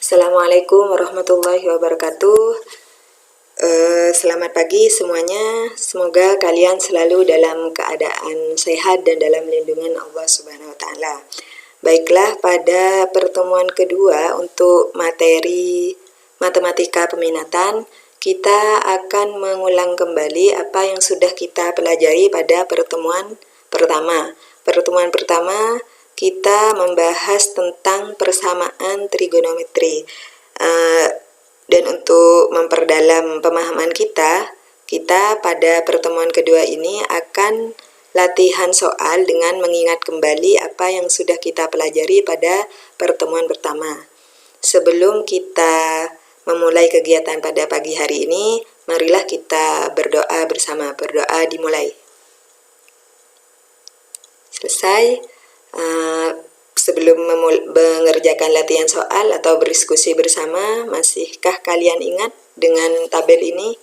Assalamualaikum warahmatullahi wabarakatuh. Selamat pagi semuanya. Semoga kalian selalu dalam keadaan sehat dan dalam lindungan Allah Subhanahu wa taala. Baiklah, pada pertemuan kedua untuk materi matematika peminatan, kita akan mengulang kembali apa yang sudah kita pelajari pada pertemuan pertama. Pertemuan pertama kita membahas tentang persamaan trigonometri. Dan untuk memperdalam pemahaman kita pada pertemuan kedua ini akan latihan soal dengan mengingat kembali apa yang sudah kita pelajari pada pertemuan pertama. Sebelum kita memulai kegiatan pada pagi hari ini, marilah kita berdoa bersama. Berdoa dimulai. Selesai. Sebelum mengerjakan latihan soal atau berdiskusi bersama, masihkah kalian ingat dengan tabel ini?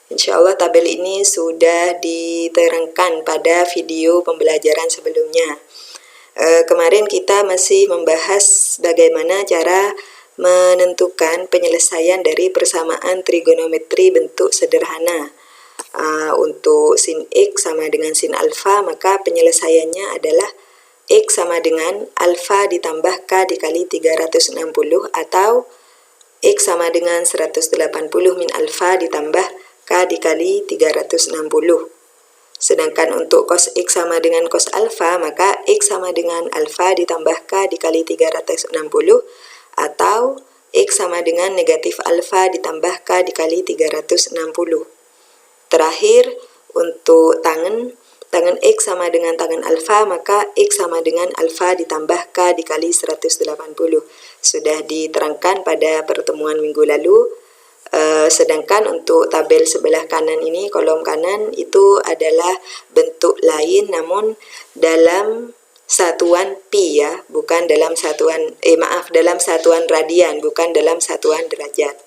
Insya Allah tabel ini sudah diterangkan pada video pembelajaran sebelumnya. Kemarin kita masih membahas bagaimana cara menentukan penyelesaian dari persamaan trigonometri bentuk sederhana. Untuk sin X sama dengan sin alfa, maka penyelesaiannya adalah X sama dengan alfa ditambah K dikali 360 atau X sama dengan 180 min alfa ditambah K dikali 360. Sedangkan untuk cos X sama dengan cos alfa, maka X sama dengan alfa ditambah K dikali 360 atau X sama dengan negatif alfa ditambah K dikali 360. Terakhir, untuk tangen X sama dengan tangen alfa, maka X sama dengan alfa ditambah K dikali 180. Sudah diterangkan pada pertemuan minggu lalu. Sedangkan untuk tabel sebelah kanan ini, kolom kanan itu adalah bentuk lain namun dalam satuan pi ya, bukan dalam satuan dalam satuan radian, bukan dalam satuan derajat.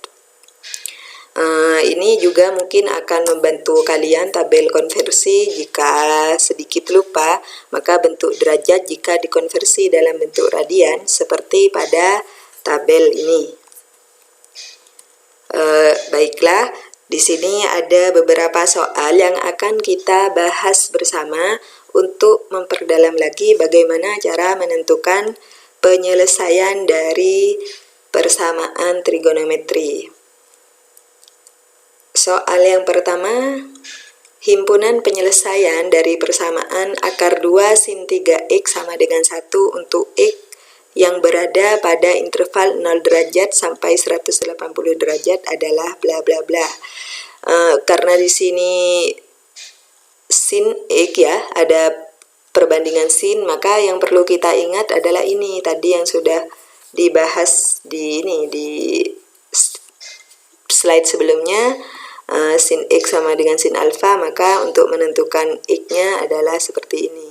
Ini juga mungkin akan membantu kalian tabel konversi jika sedikit lupa, maka bentuk derajat jika dikonversi dalam bentuk radian seperti pada tabel ini. Baiklah, di sini ada beberapa soal yang akan kita bahas bersama untuk memperdalam lagi bagaimana cara menentukan penyelesaian dari persamaan trigonometri. Soal yang pertama, himpunan penyelesaian dari persamaan akar 2 sin 3x sama dengan 1 untuk x yang berada pada interval 0 derajat sampai 180 derajat adalah bla bla bla. Karena di sini sin x ya, ada perbandingan sin, maka yang perlu kita ingat adalah ini tadi yang sudah dibahas di slide sebelumnya. Sin X sama dengan sin alfa, maka untuk menentukan X-nya adalah seperti ini.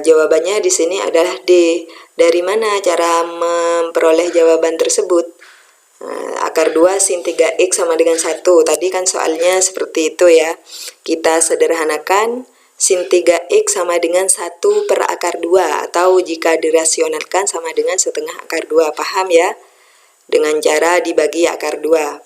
Jawabannya di sini adalah D. Dari mana cara memperoleh jawaban tersebut? Akar 2 sin 3X sama dengan 1. Tadi kan soalnya seperti itu ya. Kita sederhanakan, sin 3X sama dengan 1 per akar 2, atau jika dirasionalkan sama dengan setengah akar 2. Paham ya? Dengan cara dibagi akar 2.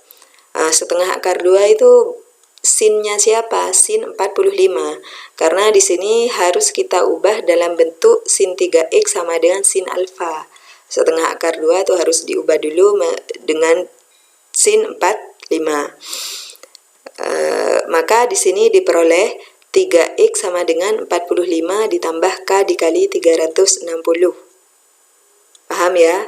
Setengah akar 2 itu sinnya siapa? Sin 45. Karena di sini harus kita ubah dalam bentuk sin 3x sama dengan sin alfa. Setengah akar 2 itu harus diubah dulu dengan sin 45. Maka di sini diperoleh 3x sama dengan 45 ditambah K dikali 360. Paham ya?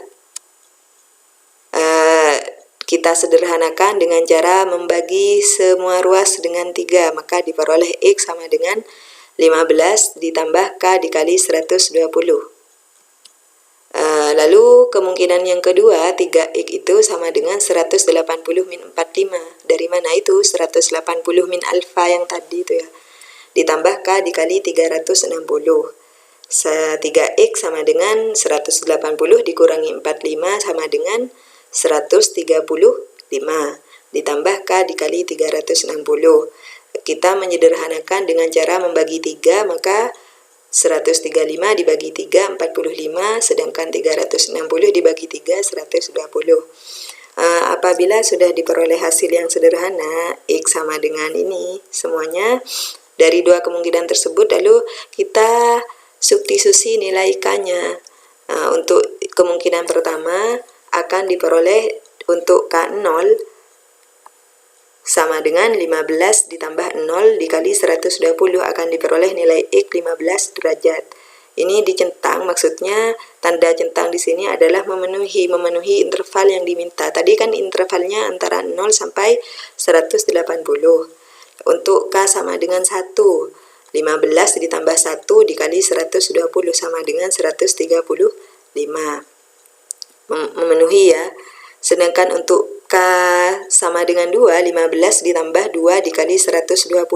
Kita sederhanakan dengan cara membagi semua ruas dengan 3, maka diperoleh X sama dengan 15 ditambah K dikali 120. Lalu kemungkinan yang kedua, 3X itu sama dengan 180 min 45. Dari mana itu? 180 min alfa yang tadi itu ya. Ditambah K dikali 360. 3X sama dengan 180 dikurangi 45 sama dengan 135 ditambah K dikali 360. Kita menyederhanakan dengan cara membagi 3, maka 135 dibagi 3, 45, sedangkan 360 dibagi 3, 120. Apabila sudah diperoleh hasil yang sederhana, X sama dengan ini semuanya, dari dua kemungkinan tersebut lalu kita substitusi nilai K-nya. Untuk kemungkinan pertama akan diperoleh untuk K0 sama dengan 15 ditambah 0 dikali 120 akan diperoleh nilai X 15 derajat. Ini dicentang, maksudnya tanda centang di sini adalah memenuhi interval yang diminta. Tadi kan intervalnya antara 0 sampai 180. Untuk K sama dengan 1, 15 ditambah 1 dikali 120 sama dengan 135. Memenuhi ya. Sedangkan untuk K sama dengan 2, 15 ditambah 2 dikali 120.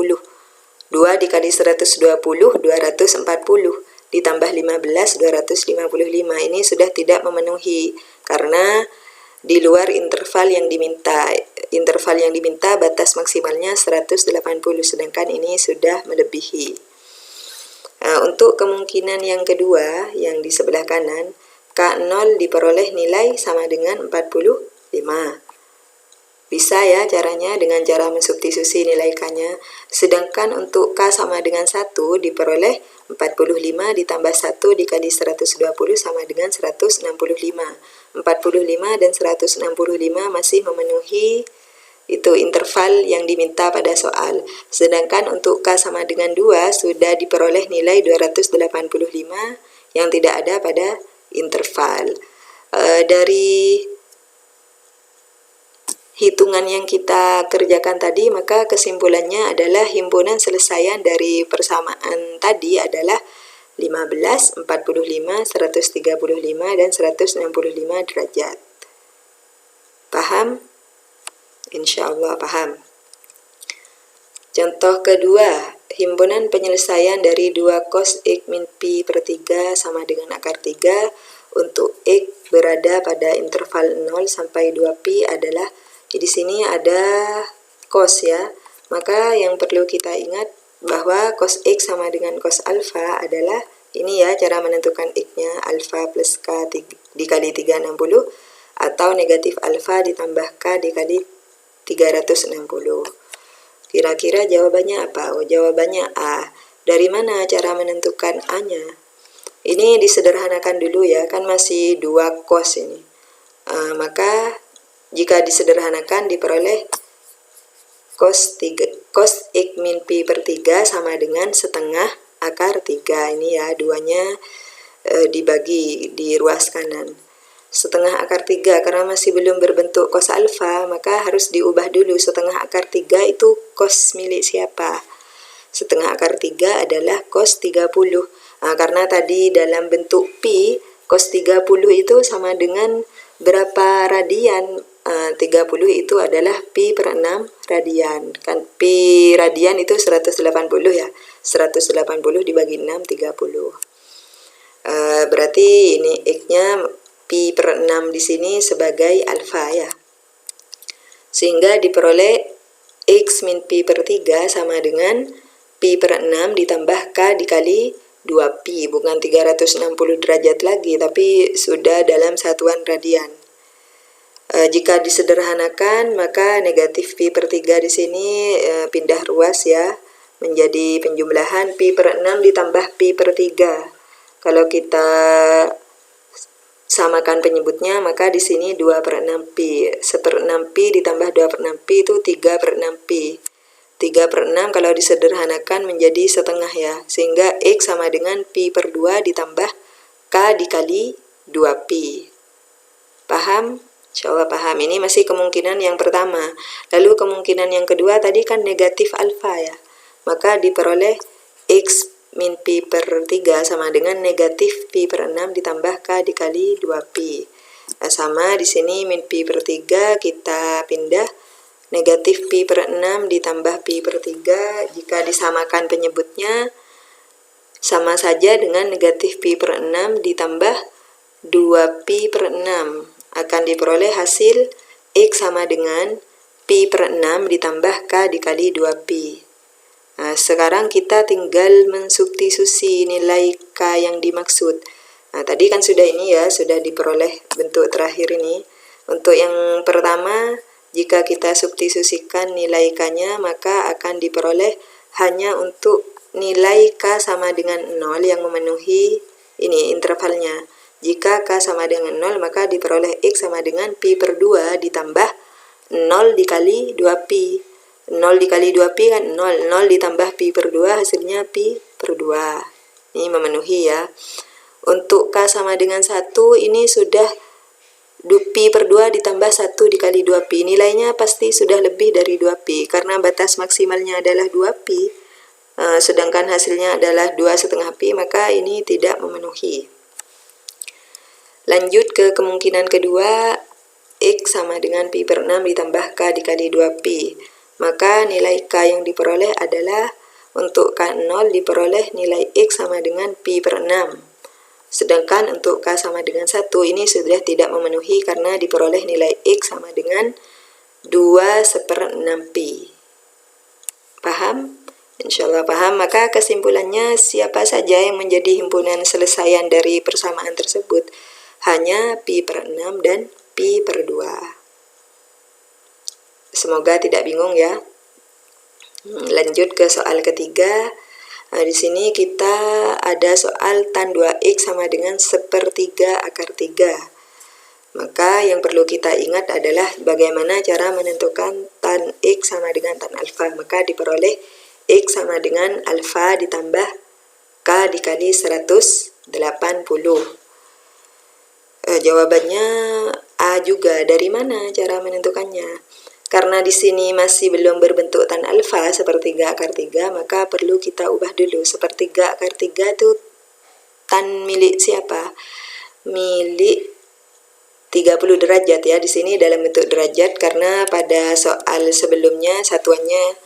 2 dikali 120, 240. Ditambah 15, 255. Ini sudah tidak memenuhi karena di luar interval yang diminta. Interval yang diminta batas maksimalnya 180, sedangkan ini sudah melebihi. Untuk kemungkinan yang kedua, yang di sebelah kanan, K0 diperoleh nilai sama dengan 45. Bisa ya caranya dengan cara mensubstitusi nilai K-nya. Sedangkan untuk K sama dengan 1 diperoleh 45 ditambah 1 dikali 120 sama dengan 165. 45 dan 165 masih memenuhi itu interval yang diminta pada soal. Sedangkan untuk K sama dengan 2 sudah diperoleh nilai 285 yang tidak ada pada interval. Dari hitungan yang kita kerjakan tadi, maka kesimpulannya adalah himpunan selesaian dari persamaan tadi adalah 15, 45, 135, dan 165 derajat. Paham? Insya Allah paham. Contoh kedua, himpunan penyelesaian dari 2 cos X min pi per 3 sama dengan akar 3 untuk X berada pada interval 0 sampai 2pi adalah, di sini ada cos ya, maka yang perlu kita ingat bahwa cos X sama dengan cos alfa adalah ini ya cara menentukan X-nya, alfa plus K dikali 360 atau negatif alfa ditambah K dikali 360. Kira-kira jawabannya apa? Oh, jawabannya A. Dari mana cara menentukan A-nya? Ini disederhanakan dulu ya, kan masih 2 cos ini. Maka jika disederhanakan diperoleh cos X min pi per 3 sama dengan setengah akar 3. Ini ya, duanya dibagi di ruas kanan. Setengah akar 3 karena masih belum berbentuk cos alfa, maka harus diubah dulu. Setengah akar 3 itu cos milik siapa? Setengah akar 3 adalah cos 30. Karena tadi dalam bentuk pi, cos 30 itu sama dengan berapa radian? 30 itu adalah pi per 6 radian. Kan pi radian itu 180 ya. 180 dibagi 6, 30. Berarti ini X-nya pi per 6 di sini sebagai alfa ya. Sehingga diperoleh X min pi per 3 sama dengan pi per 6 ditambah K dikali 2pi. Bukan 360 derajat lagi, tapi sudah dalam satuan radian. Jika disederhanakan, maka negatif pi per 3 di sini pindah ruas ya, menjadi penjumlahan pi per 6 ditambah pi per 3. Kalau kita samakan penyebutnya, maka di sini 2 per 6 pi. 1/6 pi ditambah 2 per 6 pi itu 3 per 6 pi. 3 per 6 kalau disederhanakan menjadi setengah ya, sehingga X sama dengan pi per 2 ditambah K dikali 2pi. Paham? Insya Allah paham. Ini masih kemungkinan yang pertama. Lalu kemungkinan yang kedua tadi kan negatif alfa ya. Maka diperoleh X min pi per 3 sama dengan negatif pi per 6 ditambah K dikali 2pi. Sama di sini min pi per 3 kita pindah. Negatif pi per 6 ditambah pi per 3. Jika disamakan penyebutnya sama saja dengan negatif pi per 6 ditambah 2pi per 6. Akan diperoleh hasil X sama dengan pi per 6 ditambah K dikali 2pi. Nah, sekarang kita tinggal mensubstitusi nilai K yang dimaksud. Nah, tadi kan sudah ini ya, sudah diperoleh bentuk terakhir ini. Untuk yang pertama, jika kita substitusikan nilai K-nya, maka akan diperoleh hanya untuk nilai K sama dengan 0 yang memenuhi ini intervalnya. Jika K sama dengan 0, maka diperoleh X sama dengan pi per 2 ditambah 0 dikali 2pi. 0 dikali 2pi kan 0, 0 ditambah pi per 2 hasilnya pi per 2. Ini memenuhi ya. Untuk K sama dengan 1 ini sudah pi per 2 ditambah 1 dikali 2pi. Nilainya pasti sudah lebih dari 2pi karena batas maksimalnya adalah 2pi. Sedangkan hasilnya adalah 2,5 pi, maka ini tidak memenuhi. Lanjut ke kemungkinan kedua, X sama dengan pi per 6 ditambah K dikali 2pi. Maka nilai K yang diperoleh adalah untuk K0 diperoleh nilai X sama dengan pi per 6. Sedangkan untuk K sama dengan 1 ini sudah tidak memenuhi karena diperoleh nilai X sama dengan 2/6pi. Paham? Insyaallah paham. Maka kesimpulannya, siapa saja yang menjadi himpunan selesaian dari persamaan tersebut? Hanya pi per 6 dan pi per 2. Semoga tidak bingung ya. Lanjut ke soal ketiga. Nah, di sini kita ada soal tan 2x sama dengan 1/3 akar 3. Maka yang perlu kita ingat adalah bagaimana cara menentukan tan x sama dengan tan alfa. Maka diperoleh x sama dengan alfa ditambah k dikali 180. Jawabannya A juga. Dari mana cara menentukannya? Karena di sini masih belum berbentuk tan alfa sepertiga akar 3, maka perlu kita ubah dulu. Sepertiga akar 3 itu tan milik siapa? Milik 30 derajat ya. Di sini dalam bentuk derajat karena pada soal sebelumnya satuannya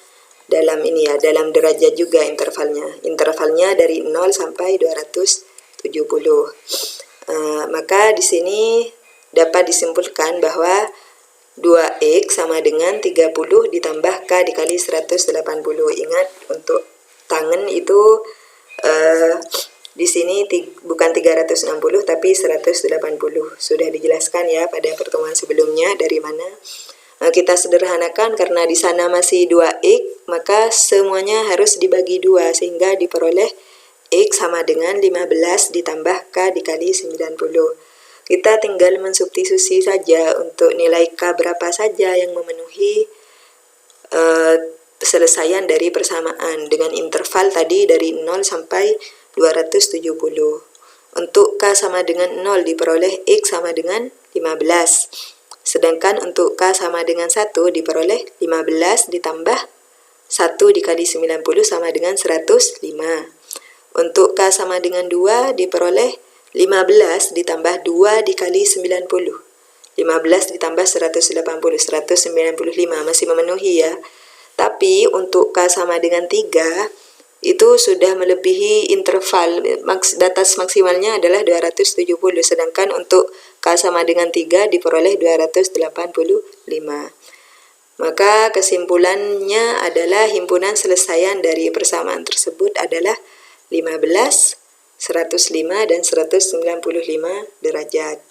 dalam ini ya, dalam derajat juga intervalnya. Intervalnya dari 0 sampai 270. Maka di sini dapat disimpulkan bahwa 2x sama dengan 30 ditambah k dikali 180. Ingat untuk tangen itu di sini bukan 360 tapi 180. Sudah dijelaskan ya pada pertemuan sebelumnya dari mana. Kita sederhanakan karena di sana masih 2x, maka semuanya harus dibagi 2 sehingga diperoleh x sama dengan 15 ditambah k dikali 90. Kita tinggal mensubstitusi saja untuk nilai K berapa saja yang memenuhi penyelesaian dari persamaan dengan interval tadi dari 0 sampai 270. Untuk K sama dengan 0 diperoleh X sama dengan 15. Sedangkan untuk K sama dengan 1 diperoleh 15 ditambah 1 dikali 90 sama dengan 105. Untuk K sama dengan 2 diperoleh 15 ditambah 2 dikali 90. 15 ditambah 180, 195, masih memenuhi ya. Tapi untuk K sama dengan 3, itu sudah melebihi interval, batas maksimalnya adalah 270. Sedangkan untuk K sama dengan 3 diperoleh 285. Maka kesimpulannya adalah himpunan selesaian dari persamaan tersebut adalah 15, 105 dan 195 derajat.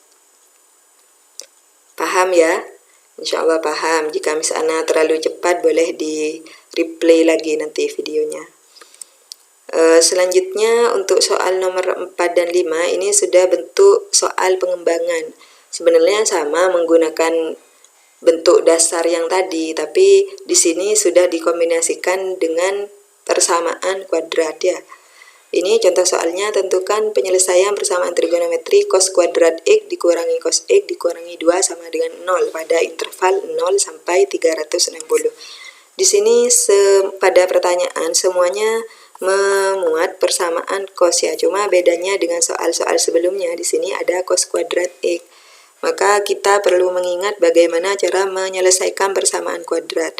Paham ya? Insya Allah paham. Jika misalnya terlalu cepat boleh di replay lagi nanti videonya. Selanjutnya untuk soal nomor 4 dan 5 ini sudah bentuk soal pengembangan. Sebenarnya sama menggunakan bentuk dasar yang tadi, tapi di sini sudah dikombinasikan dengan persamaan kuadrat ya. Ini contoh soalnya, tentukan penyelesaian persamaan trigonometri cos kuadrat X dikurangi cos X dikurangi 2 sama dengan 0 pada interval 0 sampai 360. Di sini pada pertanyaan semuanya memuat persamaan cos ya, cuma bedanya dengan soal-soal sebelumnya di sini ada cos kuadrat X. Maka kita perlu mengingat bagaimana cara menyelesaikan persamaan kuadrat.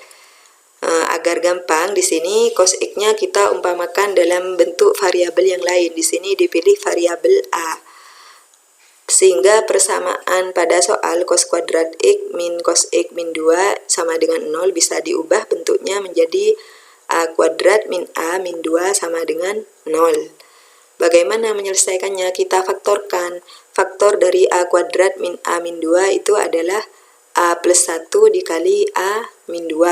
Agar gampang, di sini cos X-nya kita umpamakan dalam bentuk variabel yang lain. Di sini dipilih variabel A. Sehingga persamaan pada soal cos kuadrat X min cos X min 2 sama dengan 0 bisa diubah bentuknya menjadi A kuadrat min A min 2 sama dengan 0. Bagaimana menyelesaikannya? Kita faktorkan. Faktor dari A kuadrat min A min 2 itu adalah A plus 1 dikali A min 2.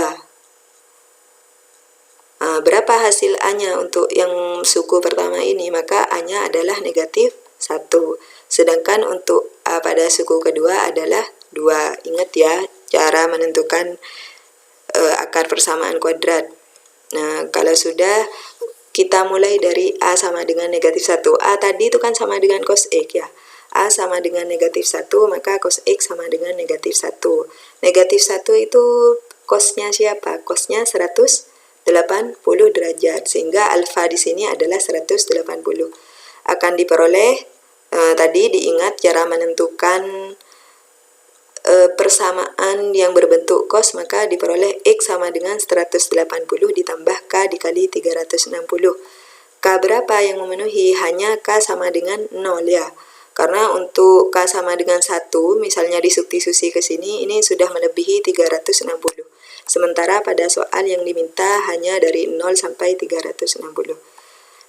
Berapa hasil A-nya untuk yang suku pertama ini? Maka A-nya adalah negatif 1. Sedangkan untuk A pada suku kedua adalah 2. Ingat ya, cara menentukan akar persamaan kuadrat. Nah, kalau sudah, kita mulai dari A sama dengan negatif 1. A tadi itu kan sama dengan cos X ya. A sama dengan negatif 1, maka cos X sama dengan negatif 1. Negatif 1 itu cosnya siapa? Cosnya 180 derajat, sehingga alfa di sini adalah 180. Akan diperoleh, tadi diingat cara menentukan persamaan yang berbentuk cos, maka diperoleh X sama dengan 180 ditambah K dikali 360. K berapa yang memenuhi? Hanya K sama dengan 0 ya. Karena untuk K sama dengan 1, misalnya disubstitusi ke sini, ini sudah melebihi 360. Sementara pada soal yang diminta hanya dari 0 sampai 360.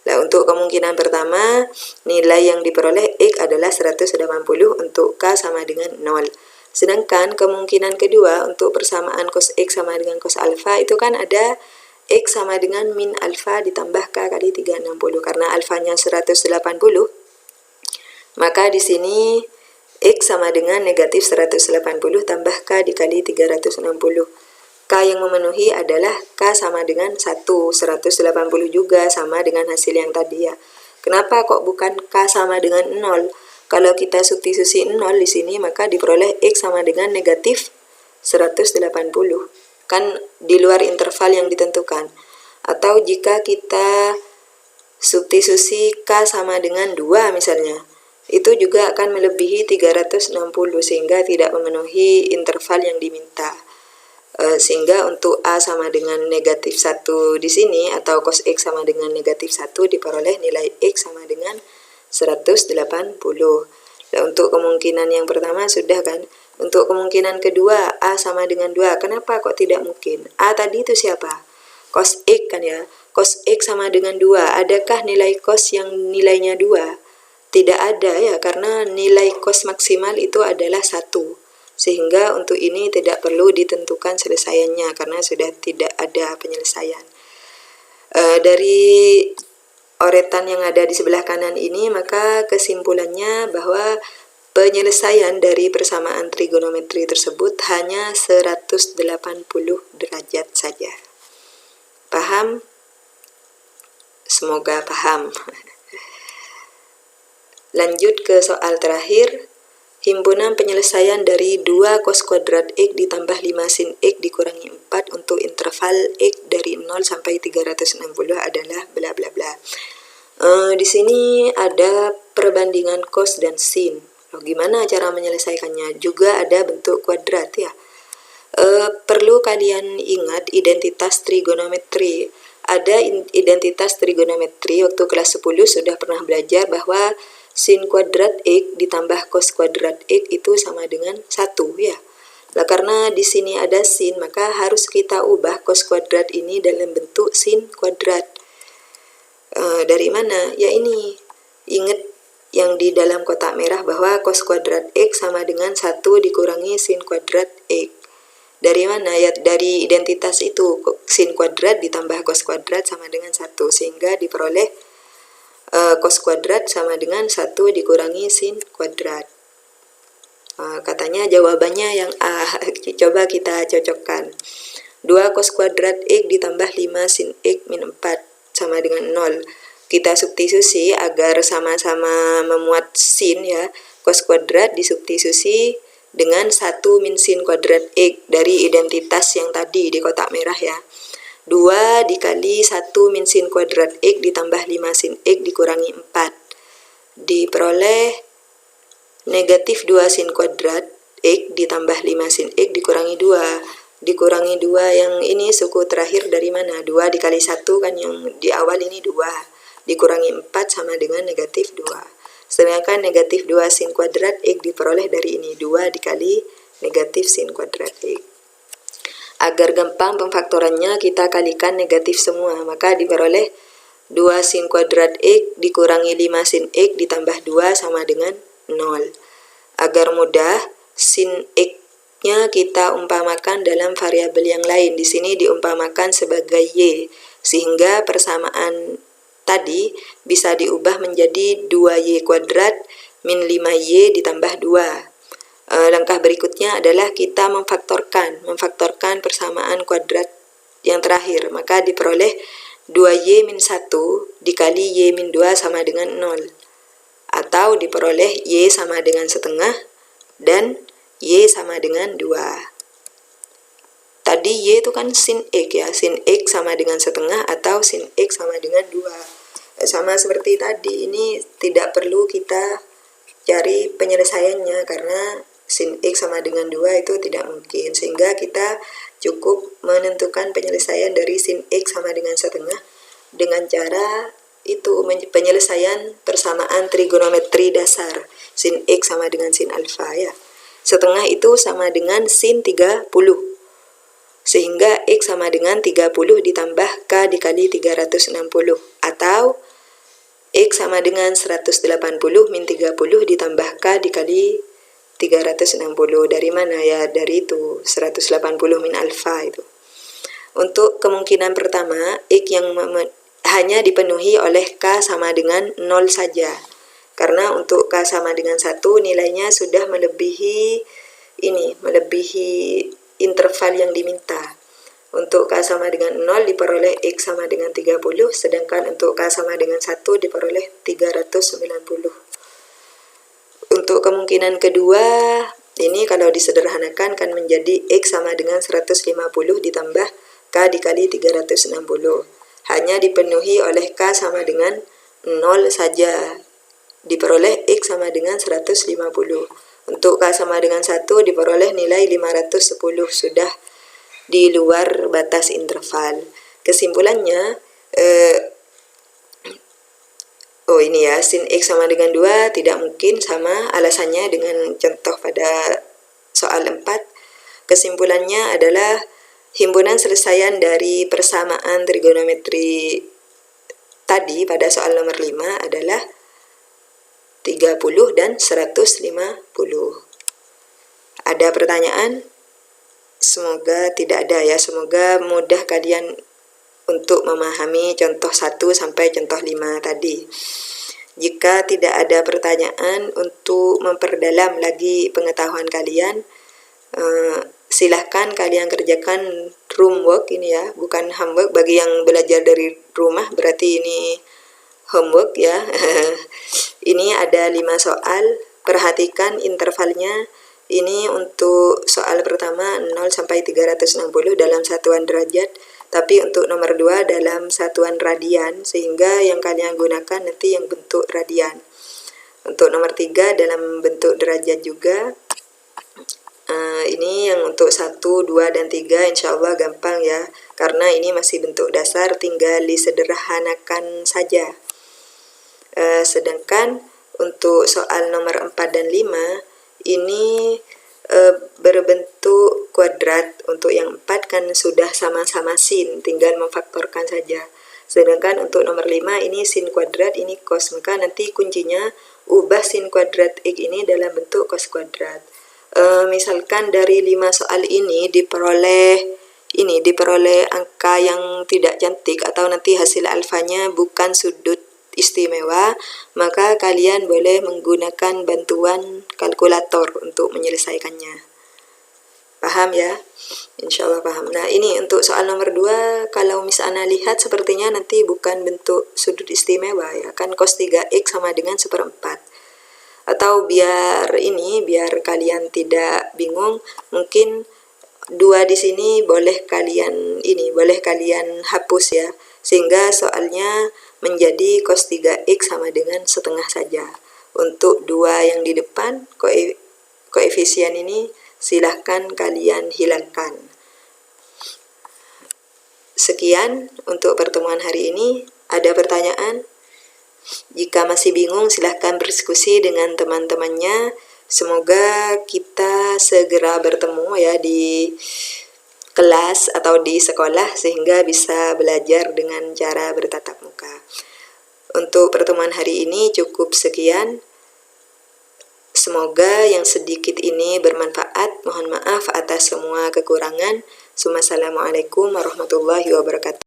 Nah, untuk kemungkinan pertama, nilai yang diperoleh X adalah 180 untuk K sama dengan 0. Sedangkan kemungkinan kedua untuk persamaan cos X sama dengan cos alfa itu kan ada X sama dengan min alfa ditambah K kali 360. Karena alfanya 180, maka di sini X sama dengan negatif 180 tambah K dikali 360. K yang memenuhi adalah K sama dengan 1, 180 juga sama dengan hasil yang tadi ya. Kenapa kok bukan K sama dengan 0? Kalau kita substitusi 0 di sini, maka diperoleh X sama dengan negatif 180. Kan di luar interval yang ditentukan. Atau jika kita substitusi K sama dengan 2 misalnya, itu juga akan melebihi 360 sehingga tidak memenuhi interval yang diminta. Sehingga untuk A sama dengan negatif 1 di sini, atau cos X sama dengan negatif 1, diperoleh nilai X sama dengan 180. Nah, untuk kemungkinan yang pertama sudah kan. Untuk kemungkinan kedua, A sama dengan 2. Kenapa kok tidak mungkin? A tadi itu siapa? Cos X kan ya. Cos X sama dengan 2. Adakah nilai cos yang nilainya 2? Tidak ada ya, karena nilai cos maksimal itu adalah 1. Sehingga untuk ini tidak perlu ditentukan selesaiannya karena sudah tidak ada penyelesaian. Dari oretan yang ada di sebelah kanan ini, maka kesimpulannya bahwa penyelesaian dari persamaan trigonometri tersebut hanya 180 derajat saja. Paham? Semoga paham. Lanjut ke soal terakhir. Himpunan penyelesaian dari 2 cos kuadrat X ditambah 5 sin X dikurangi 4 untuk interval X dari 0 sampai 360 adalah bla bla bla. Di sini ada perbandingan cos dan sin. Gimana cara menyelesaikannya? Juga ada bentuk kuadrat ya. Perlu kalian ingat identitas trigonometri. Ada identitas trigonometri, waktu kelas 10 sudah pernah belajar bahwa sin kuadrat X ditambah cos kuadrat X itu sama dengan 1 ya. Nah, karena di sini ada sin, maka harus kita ubah cos kuadrat ini dalam bentuk sin kuadrat. Dari mana? Ya ini. Ingat yang di dalam kotak merah bahwa cos kuadrat X sama dengan 1 dikurangi sin kuadrat X. Dari mana? Ya dari identitas itu, sin kuadrat ditambah cos kuadrat sama dengan 1, sehingga diperoleh cos kuadrat sama dengan 1 dikurangi sin kuadrat. Katanya jawabannya yang A. Coba kita cocokkan. 2 cos kuadrat X ditambah 5 sin X min 4 sama dengan 0. Kita substitusi agar sama-sama memuat sin ya. Cos kuadrat disubstitusi dengan 1 min sin kuadrat X dari identitas yang tadi di kotak merah ya. 2 dikali 1 min sin kuadrat X ditambah 5 sin X dikurangi 4. Diperoleh negatif 2 sin kuadrat X ditambah 5 sin X dikurangi 2. Dikurangi 2 yang ini suku terakhir dari mana? 2 dikali 1 kan yang di awal ini 2. Dikurangi 4 sama dengan negatif 2. Sedangkan negatif 2 sin kuadrat X diperoleh dari ini. 2 dikali negatif sin kuadrat X. Agar gampang pemfaktorannya kita kalikan negatif semua, maka diperoleh 2 sin kuadrat X dikurangi 5 sin X ditambah 2 sama dengan 0. Agar mudah, sin X-nya kita umpamakan dalam variabel yang lain. Di sini diumpamakan sebagai Y, sehingga persamaan tadi bisa diubah menjadi 2Y kuadrat min 5Y ditambah 2. Langkah berikutnya adalah kita memfaktorkan persamaan kuadrat yang terakhir, maka diperoleh 2Y min 1 dikali Y min 2 sama dengan 0, atau diperoleh Y sama dengan setengah dan Y sama dengan 2. Tadi Y itu kan sin X ya, sin X sama dengan setengah atau sin X sama dengan 2. Sama seperti tadi, ini tidak perlu kita cari penyelesaiannya karena sin X sama dengan 2 itu tidak mungkin, sehingga kita cukup menentukan penyelesaian dari sin X sama dengan setengah dengan cara itu, penyelesaian persamaan trigonometri dasar. Sin X sama dengan sin alfa ya. Setengah itu sama dengan sin 30, sehingga X sama dengan 30 ditambah K dikali 360, atau X sama dengan 180 min 30 ditambah K dikali 360. Dari mana ya? Dari itu 180 min alfa itu. Untuk kemungkinan pertama, X yang hanya dipenuhi oleh K sama dengan 0 saja. Karena untuk K sama dengan 1 nilainya sudah melebihi interval yang diminta. Untuk K sama dengan 0 diperoleh X sama dengan 30, sedangkan untuk K sama dengan 1 diperoleh 390. Untuk kemungkinan kedua, ini kalau disederhanakan kan menjadi X sama dengan 150 ditambah K dikali 360. Hanya dipenuhi oleh K sama dengan 0 saja. Diperoleh X sama dengan 150. Untuk K sama dengan 1 diperoleh nilai 510, sudah di luar batas interval. Kesimpulannya, ini ya, sin X sama dengan 2 tidak mungkin, sama alasannya dengan contoh pada soal 4. Kesimpulannya adalah himpunan selesaian dari persamaan trigonometri tadi pada soal nomor 5 adalah 30 dan 150. Ada pertanyaan? Semoga tidak ada ya, semoga mudah kalian untuk memahami contoh 1 sampai contoh 5 tadi. Jika tidak ada pertanyaan, untuk memperdalam lagi pengetahuan kalian, silahkan kalian kerjakan homework ini ya, bukan homework. Bagi yang belajar dari rumah berarti ini homework ya. Ini ada 5 soal, perhatikan intervalnya. Ini untuk soal pertama 0 sampai 360 dalam satuan derajat, tapi untuk nomor 2 dalam satuan radian, sehingga yang kalian gunakan nanti yang bentuk radian. Untuk nomor 3 dalam bentuk derajat juga. Ini yang untuk 1, 2, dan 3 insya Allah gampang ya, karena ini masih bentuk dasar, tinggal disederhanakan saja. Sedangkan untuk soal nomor 4 dan 5 ini berbentuk kuadrat. Untuk yang 4 kan sudah sama-sama sin, tinggal memfaktorkan saja. Sedangkan untuk nomor 5 ini sin kuadrat, ini cos, maka nanti kuncinya ubah sin kuadrat X ini dalam bentuk cos kuadrat. Misalkan dari 5 soal ini diperoleh angka yang tidak cantik, atau nanti hasil alfanya bukan sudut istimewa, maka kalian boleh menggunakan bantuan kalkulator untuk menyelesaikannya. Paham ya? Insya Allah paham. Nah, ini untuk soal nomor 2, kalau misalnya lihat sepertinya nanti bukan bentuk sudut istimewa ya, kan cos 3x sama dengan 1/4. Atau biar kalian tidak bingung, mungkin 2 di sini boleh kalian hapus ya, sehingga soalnya menjadi cos 3x sama dengan setengah saja. Untuk 2 yang di depan, koefisien ini silahkan kalian hilangkan. Sekian untuk pertemuan hari ini. Ada pertanyaan? Jika masih bingung, silahkan berdiskusi dengan teman-temannya. Semoga kita segera bertemu ya di kelas atau di sekolah sehingga bisa belajar dengan cara bertatap muka. Untuk pertemuan hari ini cukup sekian. Semoga yang sedikit ini bermanfaat. Mohon maaf atas semua kekurangan. Assalamualaikum warahmatullahi wabarakatuh.